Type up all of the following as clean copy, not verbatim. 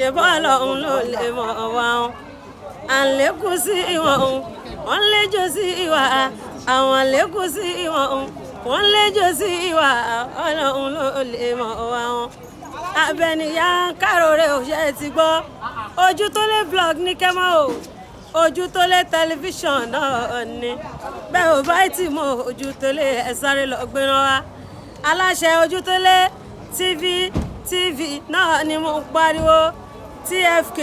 ṣe bọ́ọ̀lù òun ló lè mọ̀ wá wọn. À ń lékún sí wọn òun wọ́n ń léjò sí ìwà àwọn lékún sí wọn òun wọ́n ń léjò sí ìwà ọlọ́run ló lè mọ̀ wá wọn. Abẹnìyà Káróré òṣè ti gbọ́ Ojútólé blog ní kẹ́mọ́ o Ojútólé tẹlifíṣàn náà ni bẹ́ẹ̀ ò bá ti mọ Ojútólé ẹ sáré lọ gbéná wá. Aláṣẹ Ojútólé TV náà ni mo ń pariwo TFK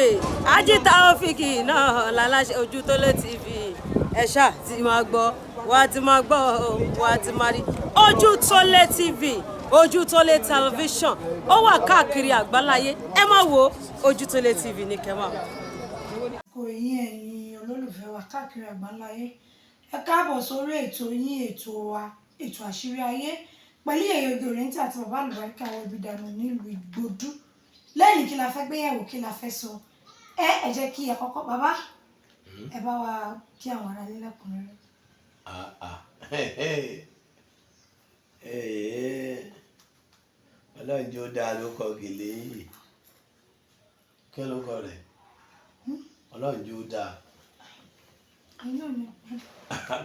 Ajita Ofiki náà láláṣẹ Ojútólé TV ẹ ṣáà ti máa gbọ́ wà á ti máa gbọ́ wà á ti máa rí Ojútólé TV Ojútólé tẹlifíṣàn ó wà káàkiri àgbáláyé ẹ máa wo Ojútólé TV ní kẹ́mà. kò yín ẹ̀yin olólùfẹ́ wa káàkiri àgbáláyé ẹ káàbọ̀ sórí ètò yín ètò wa ètò àṣírí ayé pẹ̀lú Yèyé Oriental àti bàbá àlùbáríkà àwọn ibi dànù nílùú Ìgbòdú. lẹ́yìn kí la fẹ́ gbéyẹ̀wò kí la fẹ́ sọ ẹ jẹ́ kí ẹ kọ́kọ́ bàbá ẹ bá wa kí àwọn ará ilé lẹ́kùnrin rẹ̀. Ọlọ́run jẹ́ ó dáa ló kọ gèlè yìí kí ló kọ rẹ̀ Ọlọ́run jẹ́ ó dáa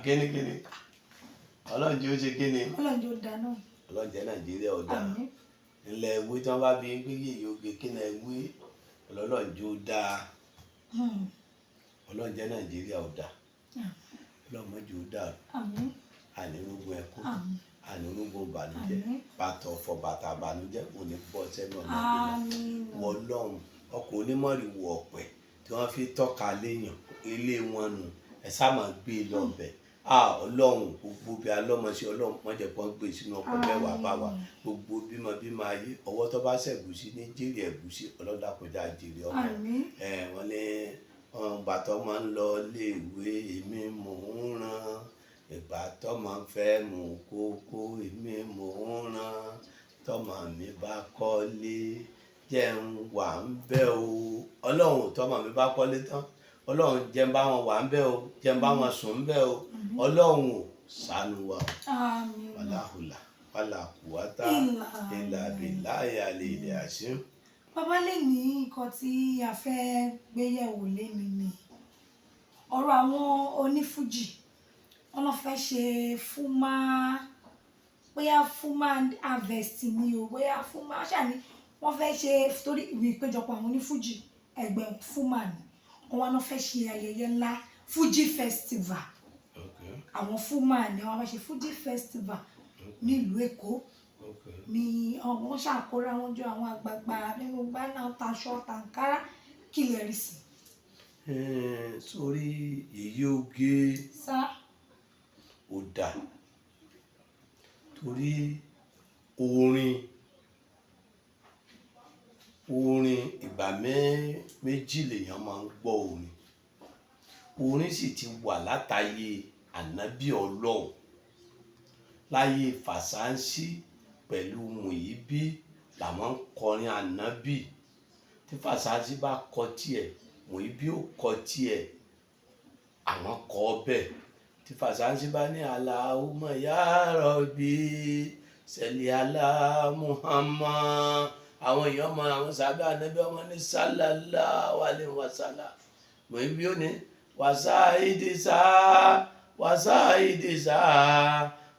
kíni Ọlọ́run jẹ́ ó ṣe kíni Ọlọ́run jẹ́ ó dáa náà Ọlọ́run jẹ́ Nàìjíríà ó dáa ilẹ̀ ìwé tí wọ́n bá bí pé Yèyé Oge kí náà ìwé Ọlọ́run jẹ́ ó dáa Ọlọ́run jẹ́ Nàìjíríà ó dáa Ọlọ́run má jẹ́ ó dáa ànírógún ẹkún ànírógún ìbànújẹ́ bàtà ọ̀fọ̀ bàtà ìbànújẹ́ kò ní bọ́ sẹ́nu ọ̀nà ìgbìmọ̀ wọ Ọlọ́run ọkọ̀ onímọ̀rìwò ọ̀pẹ tí wọ́n fi tọ́ka léèyàn ilé wọn nù ẹ sá máa gbé e lọ́bẹ̀ Ọlọ́run gbogbo bí alọ́mọṣe Ọlọ́run wọ́n jẹ́ kán gbé sínú ọkọ̀ mẹ́wàá bá wa gbogbo bímọ ayé ọwọ́ tó bá ṣẹ̀gúsí ní jèrè ẹ̀gúsí ọlọ́dà kọjá jèrè ọmọ wọn ní bàtọ́ máa ń lọ léèwé èmi mò ń ràn ìgbà tọ́mọ fẹ́ mú kókó èmi mò ń ràn tọ́mọ mi bá kọ́lé jẹun wà ń bẹ̀ o Ọlọ́run tọ́mọ mi bá kọ́lé tán Ọlọ́run jẹun bá wọn wà ń bẹ̀ o jẹun bá wọn sùn ń bẹ̀ o Ọlọ́run ò ṣàánú wa wàláhùlà wàlàkùwátà ìlàbìláyà àlè ilẹ̀ àṣẹ. bàbá lè ní nǹkan tí a fẹ́ gbéyẹ̀wò lẹ́nu ni ọ̀rọ̀ àwọn onífújì wọn lọ fẹ́ ṣe fúnmá bóyá fúnmá harvest ni o bóyá fúnmá ṣàní wọ́n fẹ́ ṣe torí ìwé ìpéjọpọ̀ àwọn onífújì ẹgbẹ́ fúnmá ni wọ́n lọ fẹ́ ṣe ayẹyẹ ńlá Fuji festival àwọn fúnmá ni wọ́n fẹ́ ṣe Fuji festival nílùú Èkó ni wọ́n ṣàkóra wọn jọ àwọn àgbààgbà nínú gbáná taṣọ tàǹkárá kí lè rí sí. sórí Yèyé Oge ó dà torí orin ìgbà méjì lèèyàn máa ń gbọ́ orin sì ti wà látàyè ànábì Ọlọ́run láyé Fàṣánsí pẹ̀lú Mùyíbí làwọn ń kọrin ànábì tí Fàṣánsí bá kọ tiẹ̀ Mùyíbí ó kọ tiẹ̀ àwọn kọ bẹ́ẹ̀ tí Fàṣánsí bá ní Allahumma ya Rabbi salli ala Muhammad àwọn èèyàn mọ àwọn sábẹ́ ànábì ọmọ ní sallallahu alaihi wasallam Mùyíbí ó ní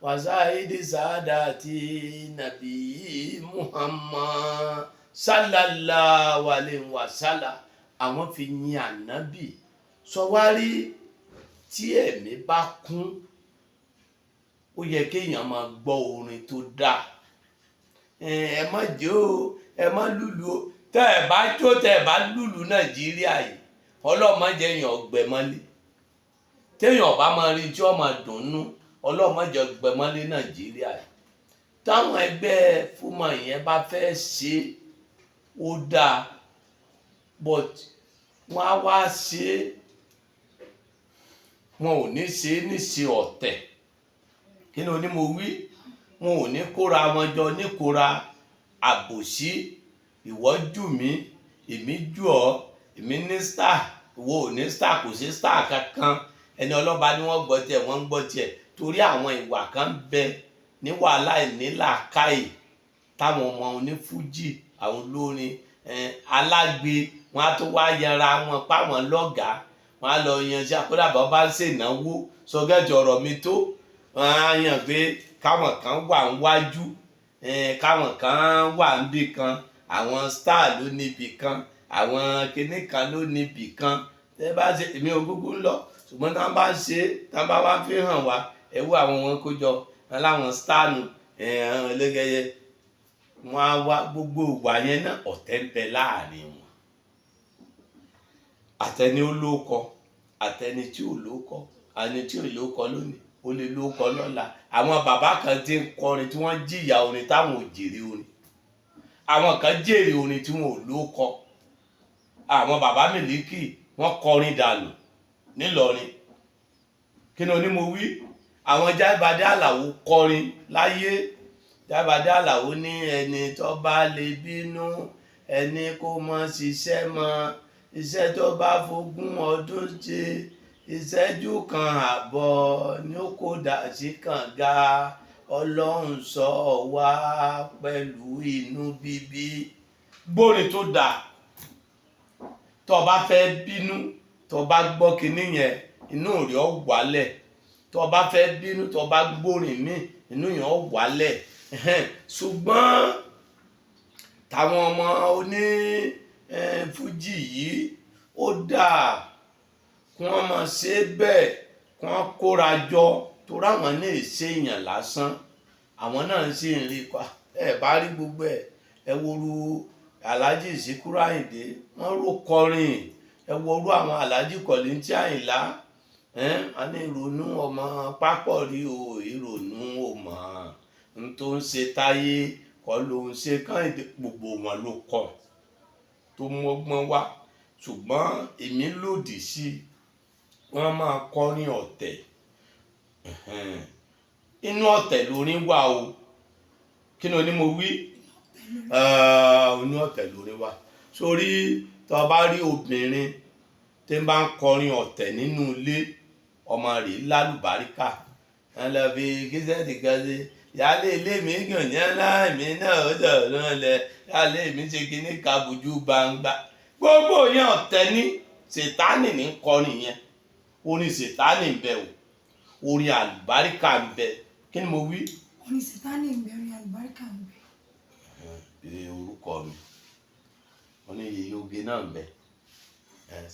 wàsáìdì sáàdàtì nàbí Muhammad sallallahu alaihi wasallam àwọn fi yin ànábì sọwárí tí ẹ̀mí bá kún ó yẹ kéèyàn máa gbọ́ orin tó dáa ẹ má jó ẹ má lùlù o tẹ́ ẹ bá jó tẹ́ ẹ bá lùlù Nàìjíríà yìí ọlọ́mọdé èèyàn ọgbẹ̀mọ́lé téèyàn bá máa rí tí wọ́n máa dùnnú ọlọ́mọdé ọgbẹ̀mọ́lé Nàìjíríà yìí táwọn ẹgbẹ́ fúnmọ̀ yẹn bá fẹ́ ṣe ó dáa but wọ́n á wá ṣe wọn ò ní ṣe níṣe ọ̀tẹ̀ kí ni oní mo wí wọn ò ní kóra wọn jọ níkóra àbòsí ìwọ jù mí èmi jù ọ́ èmi ní star ìwọ ò ní star kò sí star kankan ẹni ọlọ́ba ni wọ́n gbọ́ tiẹ̀ wọ́n ń gbọ́ tiẹ̀ torí àwọn ìwà kan bẹ ní wàhálà ìnílàákàyè táwọn ọmọ onífújì àwọn olórin alágbe wọ́n á tó wá yanra wọn páwọn lọ́gàá, wọ́n á lọ yan sí àkódàbọ̀ bá ń ṣènáwó sọgẹ́tì ọ̀rọ̀ mi tó, wọ́n á yàn pé káwọn kan wà níwájú, káwọn kan wà níbì kan, àwọn star ló níbì kan, àwọn kinní kan ló níbì kan. Tẹ́ bá ṣe èmi ò gbogbo ń lọ, ṣùgbọ́n tá bá ṣe tá bá wá fi hàn wá ẹ̀wọ́ àwọn wọn kó jọ láwọn star nù ẹlẹ́gẹ̀yẹ, wọ́n á wá gbogbo ìwà yẹn náà ọ̀tẹ̀ ń bẹ láàrin wọn. Àtẹni ó lóko, àtẹni tí ò lóko, àni tí ò lóko lónìí ó lè lóko lọ́la. Àwọn bàbá kan ti ń kọrin tí wọ́n jìyà orin táwọn ò jèrè orin, àwọn kan jèrè orin tí wọn ò lóko. Àwọn bàbá Mílíkì wọ́n kọrin dànù nílọrin, kí ni oní mo wí? Àwọn Jábádé Àlàó kọrin láyé. Jábádé Àlàó ní ẹni tó bá lè bínú ẹni kó mọ ṣiṣẹ́ mọ́, iṣẹ́ tó bá fogún ọdún ṣe ìṣẹ́jú kan àbọ̀ ni ó kó dà sí kànga. Ọlọ́run sọ wá pẹ̀lú inú bíbí. Gbórin tó dà, tó bá fẹ́ bínú, tó bá gbọ́ kinní yẹn inú rẹ̀ ó wálẹ̀. Tó bá fẹ́ bínú, tó bá gbórin mí inú yẹn ó wálẹ̀. Ṣùgbọ́n táwọn ọmọ oní fújì yìí ó dáa kí wọ́n máa ṣe bẹ́ẹ̀, kí wọ́n kóra jọ, torí àwọn náà ṣe èèyàn lásán, àwọn náà sì ń rí pa. Bá rí gbogbo ẹ woru Alhaji Síkírù Àyìndé, wọ́n ró kọrin, woru àwọn Alhaji Kọ̀líńtì Àyìnlá, a ní ìrònú ọmọ pápọ̀ rí o, ìrònú ọmọ n tó ń ṣe Táyé kọ́ ló ń ṣe Kẹ́hìndé, gbogbo wọn ló kọ tó mọ́gbọ́n wá. Ṣùgbọ́n èmi lòdì sí wọ́n máa kọrin ọ̀tẹ̀. Inú ọ̀tẹ̀ lórin wà o, kí ni oní mo wí? Inú ọ̀tẹ̀ lórin wà. Sórí tó bá rí obìnrin tí ń bá ń kọrin ọ̀tẹ̀ nínú ilé, ọmọ rẹ̀ lálùbáríkà. Wọ́n lọ fi kíṣẹ́ẹ̀tì kan ṣe ìyáálé ilé mi gàn yẹn láìmí náà ó sọ̀rọ̀ lẹ̀, ìyáálé mi ṣe kíní kabujú gbangba. Gbogbo yẹn ọ̀tẹ̀ ní Sètánì ní kọrin yẹn. Orin Sètánì ń bẹ o, orin àlùbáríkà ń bẹ. Kí ni mo wí? Orin Sètánì ń bẹ, orin àlùbáríkà ń bẹ. Orúkọ mi wọ́n ní iye oge náà ń bẹ.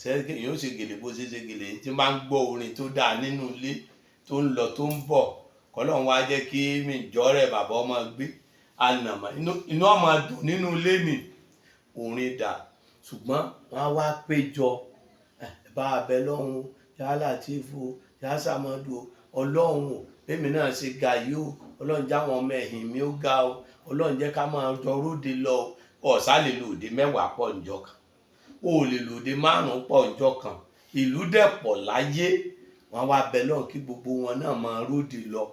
Ṣé yóò ṣe gèlè bó ṣe gèlè tí máa ń gbọ́ orin tó dáa nínú ilé tó ń lọ tó ń bọ̀, kọ́lọ́run wá jẹ́ kí mi jọ́rẹ̀ bàbá ọmọ gbé ànàmọ́ inú ọmọ dùn nínú ilé mi, orin dà. Ṣùgbọ́n wọ́n á wá péjọ bá abẹ lọ́hùn Yá Látìfù Yá Sàmọ́dù Ọlọ́run bẹ́ẹ̀mi náà ṣe ga yìí o, Ọlọ́run jáwọn ọmọ ẹ̀yìn mi ó ga o, Ọlọ́run jẹ́ ká máa jọ róde lọ ọ̀sá lè lò òde 10 pọ̀ níjọ́ kan, o lè lò òde 5 pọ̀ níjọ́ kan, ìlú dẹ̀ pọ̀ láyé. Wọ́n wá bẹ lọ́hùn kí gbogbo wọn náà máa róde lọ,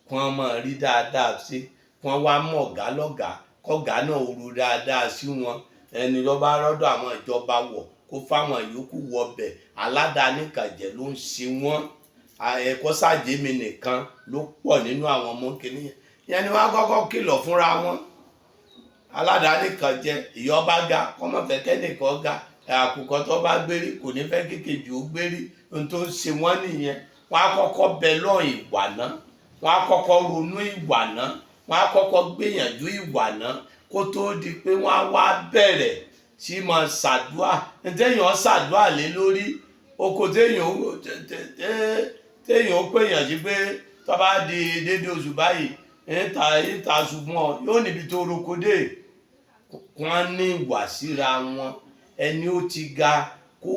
kí wọ́n máa rí dáadáa sí, kí wọ́n wá mọ̀ ọ̀gá lọ́gàá, kọ́gàá náà ro dáadáa sí wọn. Ẹni ló bá rọ́dọ̀ àwọn ìjọba wọ̀ kó fáwọn yòókù wọbẹ̀, aládàáni kàjẹ́ ló ń ṣe wọ́n. Ẹ̀kọ́ sàjẹ́mi nìkan ló pọ̀ nínú àwọn ọmọ kìíní yẹn ni wọ́n á kọ́kọ́ kìlọ̀ fúnra wọn. Aládàáni kàjẹ́ ìyọba ga kọ́mọ̀fẹ́ kẹ́nìkan ga, àkùkọ tó bá gbérí kò ní fẹ́ kékejì ó gbérí. Ohun tó ń ṣe wọ́n nìyẹn. Wọ́n á kọ́kọ́ bẹ lọ́ ìwà náà, wọ́n á kọ́kọ́ ronú ìwà náà, wọ́n á kọ́kọ́ gbìyànjú ìwà náà kó tó di pé wọ́n á wá bẹ̀rẹ̀ sí máa ṣàdúà. Téèyàn ṣàdúà lé lórí oko téèyàn ó pèèyàn sí pé tó bá di dédé oṣù báyìí ìta ṣùgbọ́n yóò níbi tó roko dé. Wọ́n ní ìwà síra wọn. Ẹni ó ti ga kó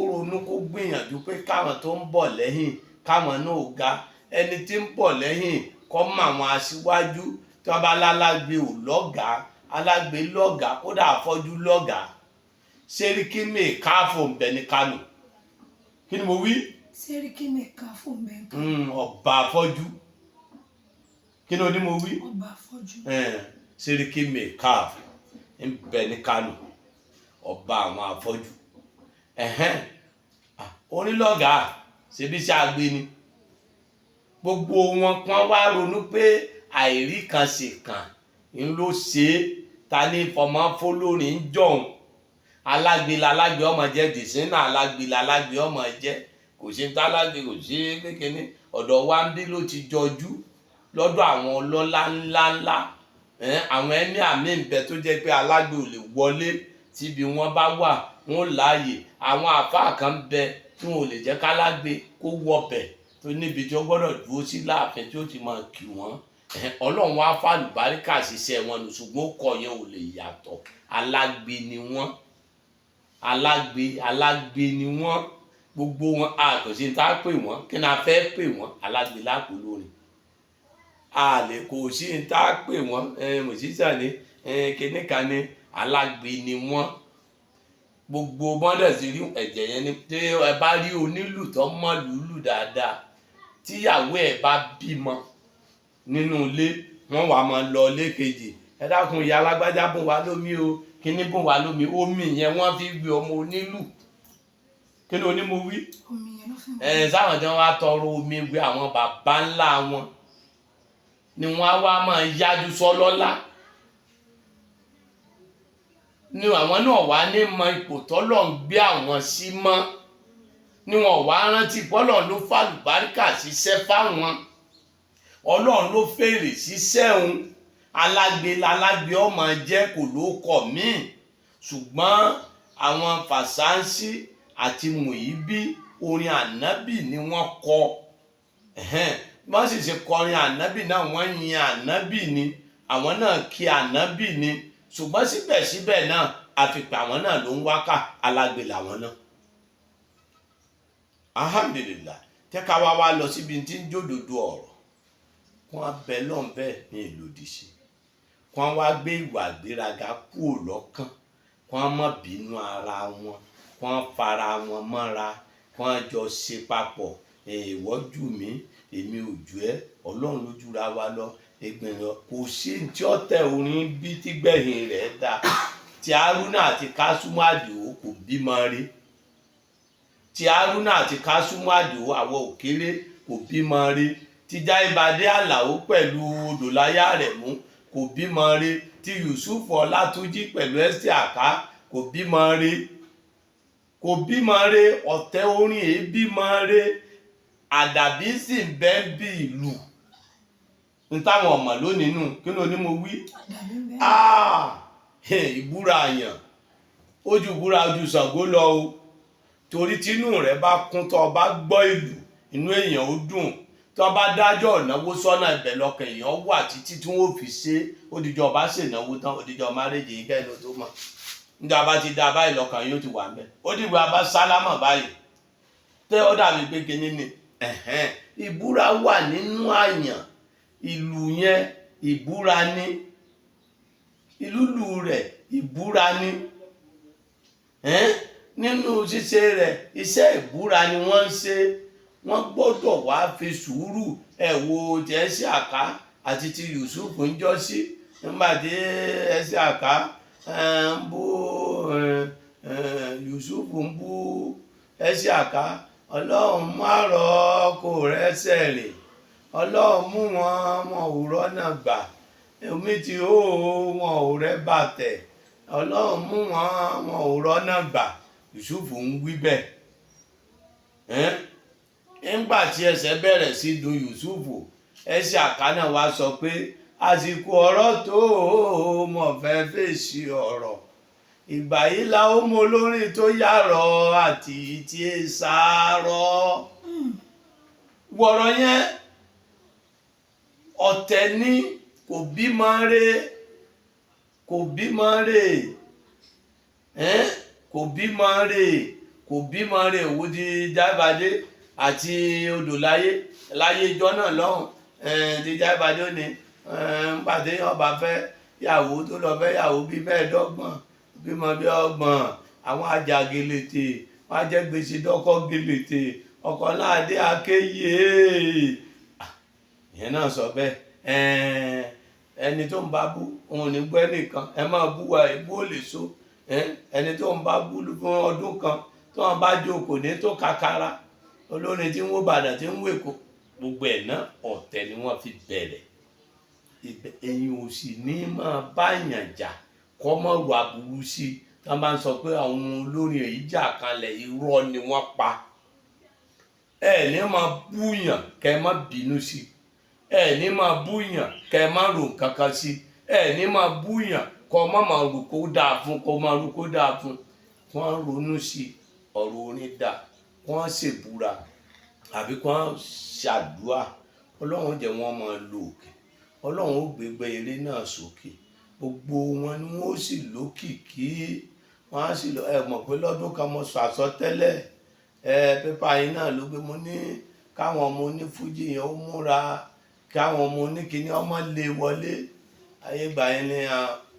ronú kó gbìyànjú pé káwọn tó ń bọ̀ lẹ́yìn káwọn náà ga. Ẹni tí ń bọ̀ lẹ́yìn kó mọ àwọn aṣíwájú tí wọ́n bá lálágbé ò lọ́gàá, alágbé lọ́gàá, kódà afọ́jú lọ́gàá. Sẹ́ríkí Mèkáfò ń bẹ ní Kánò. Kí ni mo wí? Sẹ́ríkí Mèkáfò ń bẹ ní Kánò. Ọba afọ́jú. Kí ni o ní mo wí? Ọba afọ́jú. Sẹ́ríkí Mèkáfò ń bẹ ní Kánò, ọba àwọn afọ́jú. Onílọ́gàá ṣebí ṣe àgbé ni. Gbogbo wọn kan wá ronú pé àìrí kan ṣe kan ń ló ṣe é, ta ní fọmọ fọlórin jọ̀hún. alágbe lálágbe ọmọ jẹ́ dìsínà alágbe lálágbe ọmọ jẹ́ kò sí tálágbe kò sí kékeré ọ̀dọ̀ wa ń bí ló ti jọjú lọ́dọ̀ àwọn ọlọ́lá ńláńlá àwọn ẹni àmì ìbẹ tó jẹ́ pé alágbe ò lè wọlé tíbi wọ́n bá wà wọ́n láàyè àwọn àfáà kan bẹ tí wọn ò lè jẹ́ kálágbe kó wọbẹ̀ tó níbi tí ó gbọ́dọ̀ dúró sí láàfin tí ó ti máa kì wọ́n ọlọ́run wá fàlùbáríkà ṣiṣẹ́ wọn nù ṣùgbọ́n ó kọ yẹn ò lè yàtọ̀ alágbe ni wọ́n alágbe ni wọ́n gbogbo wọn kò sí tá a pè wọ́n kí ni a fẹ́ pè wọ́n alágbe lápò lórí àlè kò sí tá a pè wọ́n mòṣíṣà ni kíní kan ní alágbe ni wọ́n gbogbo mọ́dẹ̀ sí rí ẹ̀jẹ̀ yẹn ni tí ẹ bá rí onílù tó mọ̀ lùlù dáadáa tíyàwó ẹ̀ bá bímọ nínú ilé wọ́n wà máa lọ ilé kejì ẹ dákun ìyá alágbájá bùn wá lómi o kíní bùn wá lómi omi yẹn wọ́n fi gbé ọmọ onílù kí ló ní mo wí sáwọn tí wọ́n wá tọrọ omi gbé àwọn bàbá ńlá wọn ni wọ́n á wá máa yájú sọ́lọ́lá ni àwọn náà wá ní mọ ipò tọ́lọ̀ ń gbé àwọn sí mọ́ ni wọ́n wá rántí pọ́lọ̀ ló fàlùbáríkà ṣiṣẹ́ fáwọn ọlọ́run ló fèrè ṣiṣẹ́ òun alágbe ọmọ jẹ́ kò ló kọ̀ míì ṣùgbọ́n àwọn fàṣánsì àti mùyíbí orin ànábì ni wọ́n kọ wọ́n sì ṣe kọrin ànábì náà wọ́n yin ànábì ni àwọn náà kí ànábì ni ṣùgbọ́n síbẹ̀síbẹ̀ náà àfipá àwọn náà ló ń wákà alágbe làwọn náà alhamdulillah tẹ́ka wá lọ síbi tí ń jódòdó ọ̀rọ̀ kún abẹ lọ́nbẹ́ ní ìlòdì sí kún wá gbé ìwà ìgbéraga kúrò lọ́kàn kún má bínú ara wọn kún fara wọn mọ́ra kún jọ ṣe papọ̀ ìwọ jù mí èmi ò jù ẹ́ ọlọ́run ló jura wa lọ ìgbìyànjú kò sí tí ó tẹ orin bí tí gbẹ̀yìn rẹ̀ dá tí Haruna àti Kásùmù Àdìó kò bímọ rí tí Haruna àti Kásùmù Àdìó àwọ̀ òkèrè kò bímọ rí tí Jáìbádé Àlàó pẹ̀lú Odòláyà Àrẹ̀mú kò bímọ rí tí Yusuf Ọlátúnjí pẹ̀lú Esther Àká kò bímọ rí ọ̀tẹ̀ orin èé bímọ rí àdàbí sì ń bẹ́ bí ìlú n táwọn ọmọ lónìí nù kí ló ní mo wí ìbúra àyàn ojú ìbúra ojú Ṣàngó lọ o torí tínú rẹ bá kún tó bá gbọ́ ìlú inú èèyàn ó dùn tó bá dájọ́ ìnáwó sọ́nà ibẹ̀ lọ́kàn èèyàn wà títí tí wọ́n fi ṣe odijọ́ bá ṣènáwó tán odijọ́ márèjì yìí kẹ́ni tó mọ̀ nígbà bá ti dá báyìí lọ́kàn yóò ti wà ń bẹ̀ ó dìgbà bá sálámà báyìí tẹ́ ó dàbí pé kíní ni ìbúra wà nínú àyàn ìlú yẹn ìbúra ní ìlúlù rẹ̀ ìbúra ní nínú ṣíṣe rẹ̀ iṣẹ́ ìbúra ni wọ́n ń ṣe wọ́n gbọ́dọ̀ wá fi sùúrù wo Esther Àká àti ti Yusuf ń jọ sí nígbà tí Esther Àká ń bú Yusuf ń bú Esther Àká ọlọ́run má rọ kò rẹ́sẹ̀ rè ọlọ́run mú wọn ò rọ́nà gbà omi tí wọn ò rẹ́ bàtẹ̀ ọlọ́run mú wọn ò rọ́nà gbà Yusuf ń wí bẹ́ẹ̀ nígbà tí ẹsẹ̀ bẹ̀rẹ̀ sí dùn Yusuf Esther Àká náà wá sọ pé àsìkò ọ̀rọ̀ tó mọ̀ fẹ́ fèsì ọ̀rọ̀ ìgbà yìí la ó mọ olórin tó yàrá àti tí ẹ sàárọ̀ wọ̀rọ̀ yẹn ọ̀tẹ̀ ní kò bímọ rè kò bímọ rè òwò di Jáìbádé àti Odòláyé láyé ìjọ náà lọ́hùn di Jáìbádé ó ní pàdé ọba fẹ́ yàwó tó lọ fẹ́ yàwó bíi mẹ́ẹ̀ẹ́dọ́gbọ̀n bímọ bí ọgbọ̀n àwọn ajá gèlètè wọn á jẹ́ gbèsè dọ́kọ́ gèlètè ọkọ̀ náà dé akéyè ìyẹn náà sọ bẹ́ẹ̀ ẹni tó ń bá bú òun ní gbọ́ ẹnìkan ẹ máa bú wa ìbú ò lè so ẹni tó ń bá bú fún ọdún kan tó wọn bá jókòó ní tó kakara olórin tí ń wó Ìbàdàn tí ń wèkó gbogbo ẹ̀ náà ọ̀tẹ̀ ni wọ́n fi bẹ̀rẹ̀ ẹ̀yin ò sì ní máa báyàn jà kọ́ mọ́ ru aburú sí tá bá ń sọ pé àwọn olórin èyí jà kalẹ̀ irọ́ ni wọ́n pa. Ẹ ní máa búyàn kẹ́ má bínú sí, ẹ ní máa búyàn kẹ́ má rò kankan sí, ẹ ní máa búyàn kọ́ má máa rò kó dáa fún, kó máa rò kó dáa fún. Wọ́n ronú sí ọ̀rọ̀ orin dà, wọ́n ṣèbúra àbí wọ́n ṣàdúrà. Ọlọ́run jẹ́ wọ́n máa lo òkè, Ọlọ́run ó gbégbé eré náà sókè, gbogbo wọn ni wọ́n ó sì lókìkí. Wọ́n á sì lọ, ẹ mọ̀ pé lọ́dún kan mo sọ àsọtẹ́lẹ̀ pépà yìí náà ló gbé, mo ní káwọn ọmọ onífújì yẹn ó múra, káwọn ọmọ oníkíní ọmọ lè wọlé. Ayé ìgbà yẹn ní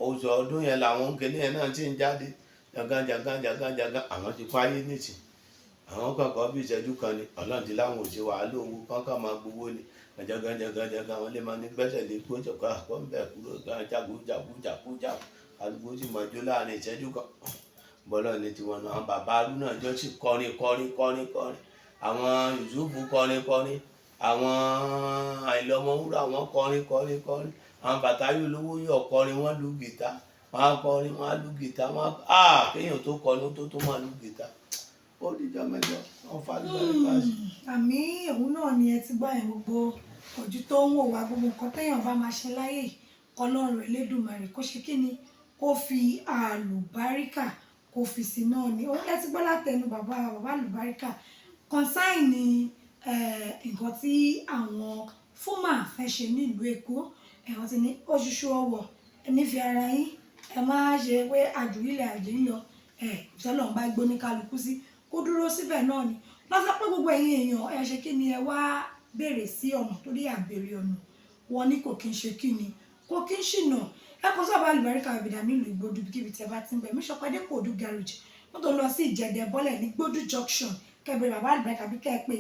oṣù ọdún yẹn làwọn kìnìún yẹn náà ti ń jáde jagajaga. Àwọn ti fáyé nìsín, àwọn kankan bí ìṣẹ́jú kan ni Ọlọ́run ti láwọn òṣè wàhálà owó kankan máa gbowó ni jagajaga. Àwọn lè máa ní gbẹ́sẹ̀ lé gbọ́jọ̀ ká wọ́n bẹ̀ kúrò jagunjagun àdúgbò tí mo jó láàrin ìṣẹ́jú kan. Bọ́lá ní tiwọn náà, àwọn bàbá arúgbó náà jọ sí kọrin. Àwọn Yusufu kọrin, àwọn Àìlọ́mọwúrà wọn kọrin. Àwọn Bàtáyọ̀ olówó yọ̀ kọrin, wọ́n lu gìtá, wọ́n kọrin, wọ́n lu gìtá, kéèyàn tó kọrin tó máa lu gìtá. Ó dìjọ́ mẹ́jọ wọn fa àlùbáríkà sí. Àmì òun náà ni ẹ ti gbọ́ ẹ̀ gbogbo ojú tó ń wò wá, gbogbo nǹkan téèyàn bá máa ṣe láyé Ọlọ́run Elédùmarè kó ṣe kí ni, kó fi àlùbáríkà kó fi sí náà ni. Òun ẹ ti gbọ́ látẹnu bàbá àlùbáríkà consign ni nǹkan tí àwọn Fúmà fẹ́ ṣe nílùú Èkó. Wọ́n ti ní Òṣùṣù Ọwọ̀, ẹ nífẹ̀ẹ́ ara yín, ẹ má ṣe pé àjùwílẹ̀ àjẹ́ ń lọ, ìṣẹ́lọ̀ ń bá gbóní kálukú sí, kó dúró síbẹ̀ náà ni. Lọ́sọ̀ pé gbogbo ẹ̀yin èèyàn ẹ ṣe kí ni, ẹ wá béèrè sí ọ̀nà, torí àbèrè ọ̀nà wọn ní kò kí ń ṣe kí ni, kò kí ń ṣìnà. Ẹ kọ́ sábà àlùbáríkà Ìbàdàn nílùú Ìgbòdù kíbi tí ẹ bá ti ń bẹ̀. Mí Ṣọpẹ́dé Kòdú garage wọ́n tó lọ sí Ìjẹ̀dẹ̀ bọ́lẹ̀ ní Gbòdù junction. Kẹ́bẹ̀rẹ̀ bàbá àlùbáríkà bí kẹ́ ẹ pé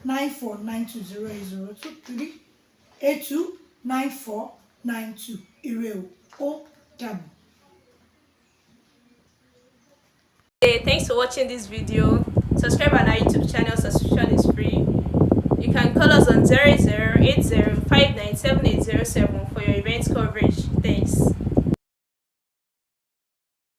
08023829492 08023829492. Ire o, ó dàbọ̀. Hey, thanks for watching this video. Subscribe on our YouTube channel. Subscription is free. You can call us on 0080597807 for your event coverage. Thanks.